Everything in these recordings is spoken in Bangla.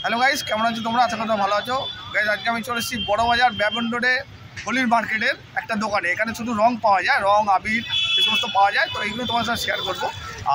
হ্যালো গাইস, কেমন আছো তোমরা? আশা করি ভালো আছো গাইস। আজকে আমি চলে এসেছি বড় বাজার ব্যাবন রোডে হোলির মার্কেটের একটা দোকানে। এখানে শুধু রং পাওয়া যায়, রং আবির এ সমস্ত পাওয়া যায়। তো এইগুলো তোমার সাথে শেয়ার করবো।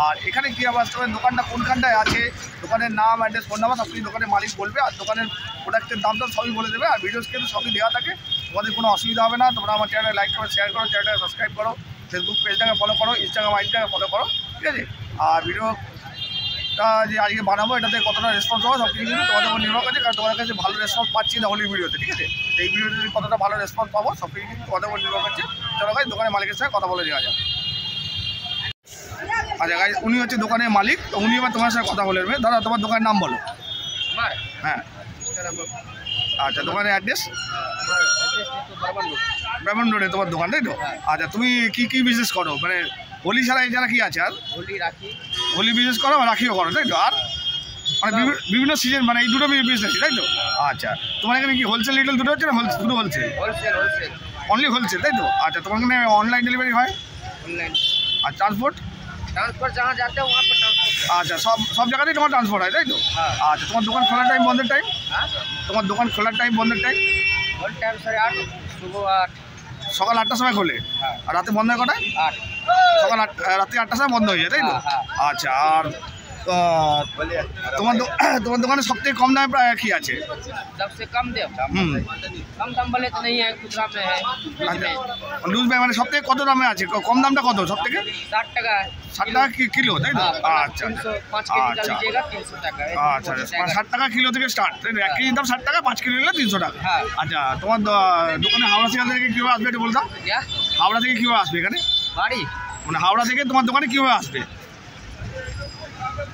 আর এখানে কী আবার দোকানটা কোনখানটায় আছে, দোকানের নাম, অ্যাড্রেস, ফোন নাম্বার সব কিছু দোকানের মালিক বলবে। আর দোকানের প্রোডাক্টের দাম টাম সবই বলে দেবে। আর ভিডিওস কিন্তু সবই দেওয়া থাকে, তোমাদের কোনো অসুবিধা হবে না। তোমরা আমার চ্যানেলে লাইক করো, শেয়ার করো, চ্যানেলটাকে সাবস্ক্রাইব করো, ফেসবুক পেজটাকে ফলো করো, ইনস্টাগ্রাম আইডিটাকে ফলো করো, ঠিক আছে? আর ভিডিওটা যে আজকে বানাবো এটাতে কতটা রেসপন্স হবে সব কিছু কিন্তু তোমাদের উপর নির্ভর করছে। কারণ তোমাদের কাছে ভালো রেসপন্স পাচ্ছি না হোলির ভিডিওতে, ঠিক আছে? এই ভিডিওতে কতটা ভালো রেসপন্স পাবো সব কিছু কিন্তু তোমাদের উপর নির্ভর করছে। চলো গাইস, দোকানের মালিকের সাথে কথা বলে দেওয়া যাক। আচ্ছা গাইস, উনি হচ্ছে দোকানের মালিক। তো উনি এবার তোমার সাথে কথা বলে নেবে। দাদা, তোমার দোকানের নাম বলো। হ্যাঁ, আচ্ছা, দোকানের অ্যাড্রেস? ব্যাবন রোডে তোমার দোকান, তাই তো? আচ্ছা, তুমি কি বিজনেস করো? মানে হোলি ছাড়া এছাড়া কি আছে? আর হোলি বিজনেস করো, রাখিও করো, তাই তো? আর মানে বিভিন্ন সিজন, মানে এই দুটো বিজনেস, তাই তো? আচ্ছা, তোমার এখানে কি হোলসেল রিটেল দুটো হচ্ছে না? শুধু হোলসেল? অনলি হোলসেল, তাই তো? আচ্ছা, তোমার এখানে অনলাইন ডেলিভারি হয়? আর ট্রান্সপোর্ট जहाँ जाते हैं वहाँ पर ट्रांसपोर्ट। আচ্ছা, সব জায়গাতেই তোমার ট্রান্সপোর্ট হয়, তাই তো? আচ্ছা, তোমার দোকান খোলার টাইম, বন্ধের টাইম? তোমার দোকান খোলার টাইম, বন্ধের টাইম? टाइम 8:30 सुबह 8। সকাল 8টার সময় খোলে, আর রাতে বন্ধ হয় কটায়? 8। সকাল রাত্রি 8টার সময় বন্ধ হয়ে যায়, তাই তো? আচ্ছা, আর তোমার দোকানে সবথেকে কম দামে প্রায় কি আছে? सबसे कम दाम वाले तो नहीं है, खुदरा में है, লুজ ব্যাগ মানে সবথেকে কত দামে আছে? কম দামটা কত সব থেকে? 60 টাকা। 60 টাকা কিলো, তাই তো? আচ্ছা, 5 কেজি का लीजिएगा 300 টাকা। আচ্ছা, 60 টাকা কিলো থেকে স্টার্ট, তাই তো? 1 কেজির দাম 60 টাকা, 5 কিলো নিলে 300 টাকা। আচ্ছা, তোমার দোকানে হাওড়া সিয়াল থেকে কীভাবে আসবে একটু বলতাম? হাওড়া থেকে কীভাবে আসবে এখানে? बाड़ी মানে হাওড়া থেকে তোমার দোকানে কীভাবে আসবে?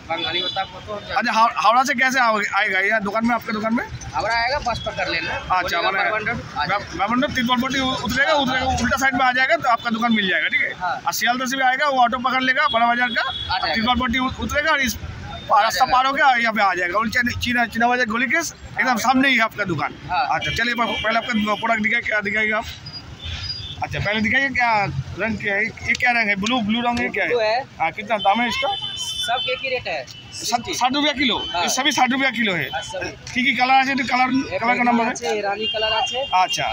बंगाली होता है तो। अच्छा, हावड़ा से कैसे आएगा ये दुकान में, आपके दुकान में? हावड़ा आएगा, बस पकड़ लेना। अच्छा, मैंने तिरुपति उतरेगा, उल्टा साइड में आ जाएगा तो आपका दुकान मिल जाएगा, ठीक है? और सियालदह से भी आएगा, वो ऑटो पकड़ लेगा बड़ा बाजार का, तिरुपति उतरेगा और इस रास्ता पार हो गया यहाँ पे आ जाएगा। और चीना बाजार गोली केस एकदम सामने ही है आपका दुकान। अच्छा, चलिए पहले आपका प्रोडक्ट दिखाए, क्या दिखाएगा आप? अच्छा, पहले दिखाइए क्या रंग क्या है, ये क्या रंग है? ब्लू रंग है, क्या है? हाँ, कितना दाम है इसका? सब एक ही रेट है, 60 रुपया किलो। ये सभी 60 रुपया किलो है। ठीक है, कलर আছে? कलर का नंबर है? रानी कलर আছে। अच्छा,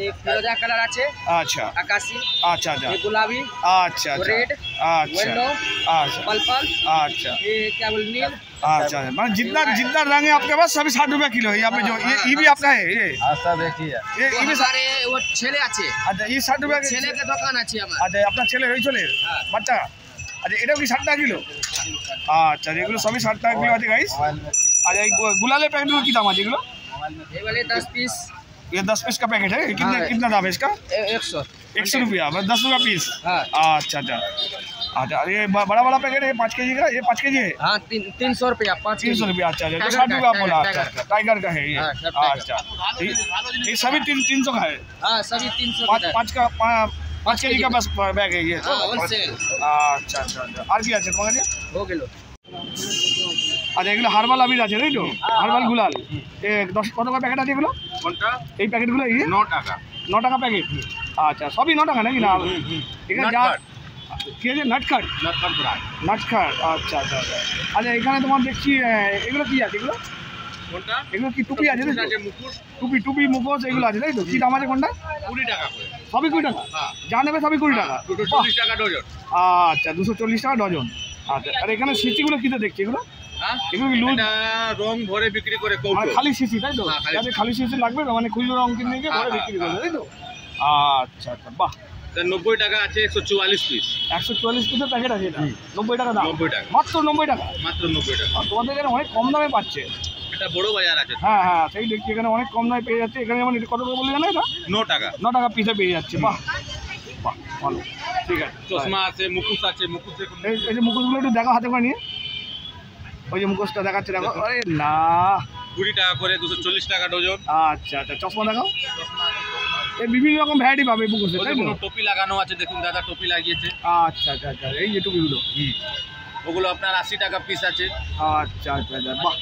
एक फिरोजा कलर আছে। अच्छा, आकाशी। अच्छा, अच्छा, ये गुलाबी। अच्छा, रेड। अच्छा, येलो। अच्छा, पर्पल। अच्छा, ये क्या बोल नील। अच्छा, मतलब जितना रंग है आपके पास सभी 60 रुपया किलो है। यहाँ पे जो ये भी आपका है, ये सब एक ही है। ये भी सारे वो ছেলে আছে। अच्छा, ये 60 रुपया ছেলে के দোকান আছে আমার। अच्छा, আপনার ছেলে ওই চলে বাচ্চা? আচ্ছা, এটাও কি 60 টাকা কিলো? আচ্ছা, এগুলো সবই 60 টাকা কিলো আছে গাইস। আচ্ছা, এই গুলালের প্যাকেটগুলো কি দাম আছে এগুলো? ये वाले 10 पीस। ये 10 पीस का पैकेट है। कितना दाम है इसका? 100 रुपया, मतलब 10 रुपया पीस। अच्छा, अच्छा, अच्छा, ये बड़ा पैकेट है 5 केजी का, ये 5 केजी है? हाँ, 300 रुपया 5 300 रुपया। अच्छा, 60 रुपया बोला। टाइगर का है ये? अच्छा, ये सभी 300 का है? हाँ, सभी 300। 5 केजी का बस बैग है ये? होलसेल। अच्छा, अच्छा, अच्छा, আর কি আছে তোমার কাছে? हो গেল। আচ্ছা, এগুলো হার্বাল আবির আছে, তাই তো? হার্বাল গুলাল। এ 10 কত টাকা প্যাকেট আছে এগুলো? কোনটা? এই প্যাকেটগুলো 9 টাকা। 9 টাকা প্যাকেট? আচ্ছা, সবই 9 টাকা নাকি? না, এখানে যা কি আছে? নাটখাট। নাটখাট, আচ্ছা, আচ্ছা, আচ্ছা। আচ্ছা, এখানে তোমার দেখছি এগুলো কি আছে? এগুলো কোনটা? এগুলো কি টুপি আছে? টুপি মুখোশ এগুলো আছে, তাই তো? কি দাম আছে কোনটা? 20 টাকা করে। সবই 20 টাকা? যা নেবে সবই 20 টাকা? 240 টাকা ডজন। আচ্ছা, 240 টাকা ডজন। আচ্ছা, আর এখানে সিসিগুলো কিতে দেখছি এগুলো? এগুলো কি লুজ রং ভরে বিক্রি করে? খালি সিসি, তাই তো? যাদের খালি সিসি লাগবে মানে খুচরো রং কিনে নিয়ে ভরে বিক্রি করবে, তাই তো? আচ্ছা, আচ্ছা, বাহ। 90 টাকা আছে 144 পিস। 144 পিসের প্যাকেট আছে এটা? 90 টাকা দাম? 90 টাকা, মাত্র 90 টাকা? মাত্র 90 টাকা। আর তোমাদের এখানে অনেক কম দামে পাচ্ছে। এটা বড় বাজার আছে। হ্যাঁ, হ্যাঁ, সেই দেখছি এখানে অনেক কম দামে পেয়ে যাচ্ছে। এখানে যেমন কত করে বলে জানো এটা? 9 টাকা। 9 টাকা পিসে পেয়ে যাচ্ছে। বাহ, বাহ, ভালো, ঠিক আছে। চশমা আছে, মুখোশ আছে। মুখোশ এই যে মুখোশগুলো একটু দেখো হাতে করে নিয়ে। ওই যে মুখোশটা দেখাচ্ছে, দেখো। আরে না, 20 টাকা করে, 240 টাকা ডজন। আচ্ছা, আচ্ছা, চশমা দেখাও। এই বিভিন্ন রকম ভ্যারাইটি পাবে মুখোশে, তাই তো? টুপি লাগানো আছে, দেখুন দাদা টুপি লাগিয়েছে। আচ্ছা, আচ্ছা, আচ্ছা, এই যে টুপিগুলো ওগুলো আপনার 80 টাকা পিস আছে। আচ্ছা, আচ্ছা, আচ্ছা, বাহ,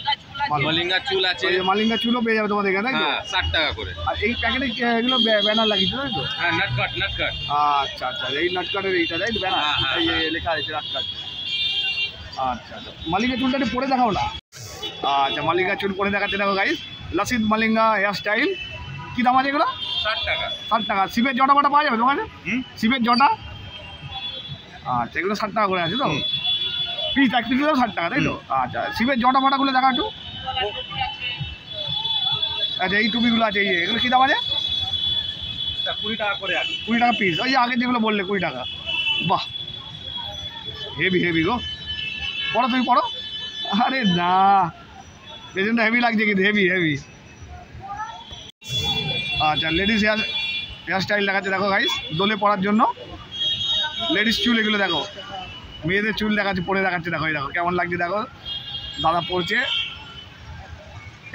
মালিঙ্গা চুল আছে। মালিঙ্গা চুলও পেয়ে যাবে তোমাদের এখানে, তাই তো? 60 টাকা করে। আর এই প্যাকেটে এগুলো ব্যানার লাগিয়েছে, তাই তো? হ্যাঁ, নাটকাট। আচ্ছা, আচ্ছা, এই নাটকাটের এইটা, তাই তো? ব্যানার এই লেখা আছে নাটকাট। আচ্ছা, আচ্ছা, মালিকের চুলটা একটু পরে দেখাও না। আচ্ছা মালিঙ্গা চুল পরে দেখাচ্ছে দেখো গাইস, লাসিদ মালিঙ্গা হেয়ার স্টাইল। কী দাম আছে এগুলো? 60 টাকা। 60 টাকা। শিবের জটা ফটা পাওয়া যাবে দোকানে? শিবের জটা? আচ্ছা এগুলো 60 টাকা করে আছে তো, পিস এক পিস 60 টাকা তাই তো? আচ্ছা শিবের জটা ফটাগুলো দেখা একটু। আচ্ছা এই টুপিগুলো আছে, এই এগুলো কী দাম আছে? 20 টাকা করে আছে। 20 টাকা পিস। ওই যে আগে যেগুলো বললে 20 টাকা। বাহ হেভি হেভি গো, পড়ো তুমি পড়ো। আরে না পেছনটা হেভি লাগছে কিন্তু, হেভি হেভি। আচ্ছা লেডিস হেয়ার স্টাইল দেখাচ্ছে দেখো গাইস, দোলে পড়ার জন্য লেডিস চুল এগুলো দেখো, মেয়েদের চুল দেখাচ্ছে পরে দেখাচ্ছে দেখো, এই দেখো কেমন লাগছে দেখো, দাদা পড়ছে।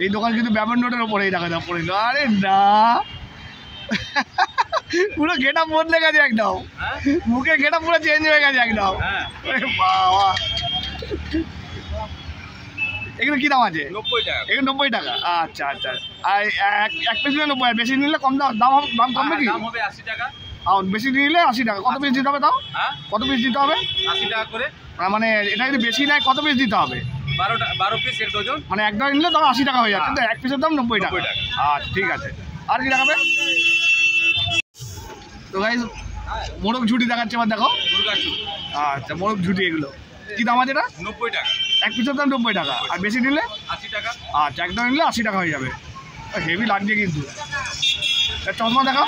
এই দোকান কিন্তু ব্যাবন রোডের ওপরে, এই দেখো দেখো পড়ে। আরে না পুরো গেট আপ বদলে গেছে একদম, মুখে গেট আপ পুরো চেঞ্জ হয়ে গেছে একদম। বাবা এগুলো কী দাম আছে? 90 টাকা। এগুলো 90 টাকা। আচ্ছা আচ্ছা, আর এক পিস নিলে 90, বেশি নিলে কম দাম কমবে কি? দাম হবে 80 টাকা। আর বেশি নিলে 80 টাকা। কত পিস দিতে হবে তাও? হ্যাঁ কত পিস দিতে হবে? 80 টাকা করে। মানে এটা যদি বেশি নেয় কত পিস দিতে হবে? 12 পিস 1 ডজন। মানে এক ডজন নিলে দাম 80 টাকা হয়ে যাচ্ছে, তো এক পিসের দাম 90 টাকা। 90 টাকা। আচ্ছা ঠিক আছে। আর কি দেখাবে? তো গাইস মোরগ ঝুটি দেখাচ্ছে এবার দেখো। দুর্গা চুল। আচ্ছা মোরগ ঝুটি এগুলো কী দাম আছে এটা? 90 টাকা। এক পিসের দাম 90 টাকা। আর বেশি নিলে? 80 টাকা। আচ্ছা এক ডজন নিলে 80 টাকা হয়ে যাবে। হেভি লাগছে কিন্তু। চশমা দেখাও।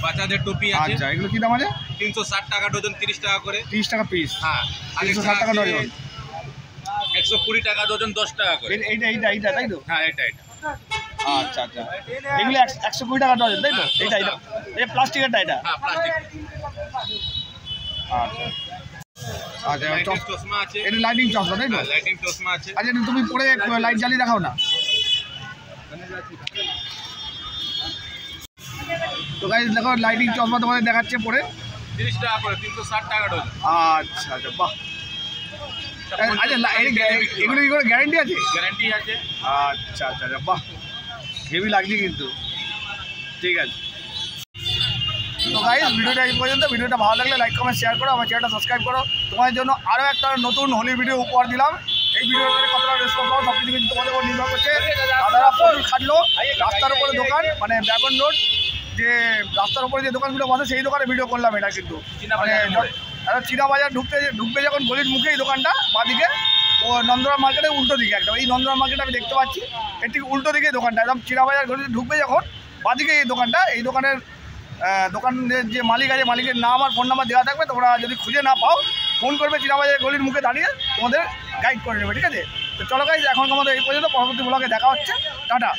বাচ্চাদের টুপি আছে। আচ্ছা এগুলো কী দাম আছে? 360 টাকা ডজন, 30 টাকা করে। 30 টাকা পিস। হ্যাঁ 360 টাকা ডজন। 120 টাকা ডজন, 10 টাকা করে। এইটা তাই তো? হ্যাঁ এটা। আচ্ছা আচ্ছা এগুলো 120 টাকা ডজন তাই তো? এটা এটা প্লাস্টিকেরটা এটা? হ্যাঁ প্লাস্টিক। আচ্ছা আচ্ছা লাইটিং চশমা আছে। এটা লাইটিং চশমা তাই তো? হ্যাঁ লাইটিং চশমা আছে। আচ্ছা এটা তুমি পরে লাইট জ্বালিয়ে দেখাও না। তো গাইস দেখো লাইটিং চশমা তোমাদের দেখাচ্ছে পরে 30 টাকা করে, 360 টাকা ডজন। আচ্ছা আচ্ছা বাহ। আচ্ছা এগুলো কি করে গ্যারেন্টি আছে? গ্যারান্টি আছে। আচ্ছা আচ্ছা আচ্ছা বাহ হেভি লাগছে কিন্তু। ঠিক আছে তো গাইস ভিডিওটা এই পর্যন্ত। ভিডিওটা ভালো লাগলে লাইক কমেন্ট শেয়ার করো, আমার চ্যানেলটা সাবস্ক্রাইব করো। তোমাদের জন্য আরও একটা নতুন হোলির ভিডিও উপহার দিলাম। এই ভিডিওতে কতটা রেসপন্স পাবো সব কিছু কিন্তু তোমাদের উপর নির্ভর করছে। দাদারা প্রচুর খাটলো, রাস্তার উপরে দোকান, মানে ব্যাবন রোড যে রাস্তার উপরে যে দোকানগুলো বসে সেই দোকানে ভিডিও করলাম এটা কিন্তু। মানে চীনা বাজার ঢুকবে যখন গলির মুখে এই দোকানটা বাঁদিকে, ও নন্দরাম মার্কেটের উল্টো দিকে একদম। এই নন্দরাম মার্কেট আমি দেখতে পাচ্ছি, এর ঠিক উল্টো দিকে এই দোকানটা, একদম চীনা বাজার গলিতে ঢুকবে যখন বাঁদিকে এই দোকানটা। এই দোকানের দোকানের যে মালিক আছে, মালিকের নাম আর ফোন নাম্বার দেওয়া থাকবে, তোমরা যদি খুঁজে না পাও ফোন করবে, চীনা বাজারের গলির মুখে দাঁড়িয়ে তোমাদের গাইড করে নেবে। ঠিক আছে তো চলো গাইস এখনকার মতো এই পর্যন্ত, পরবর্তী ব্লগে দেখা হচ্ছে, টাটা।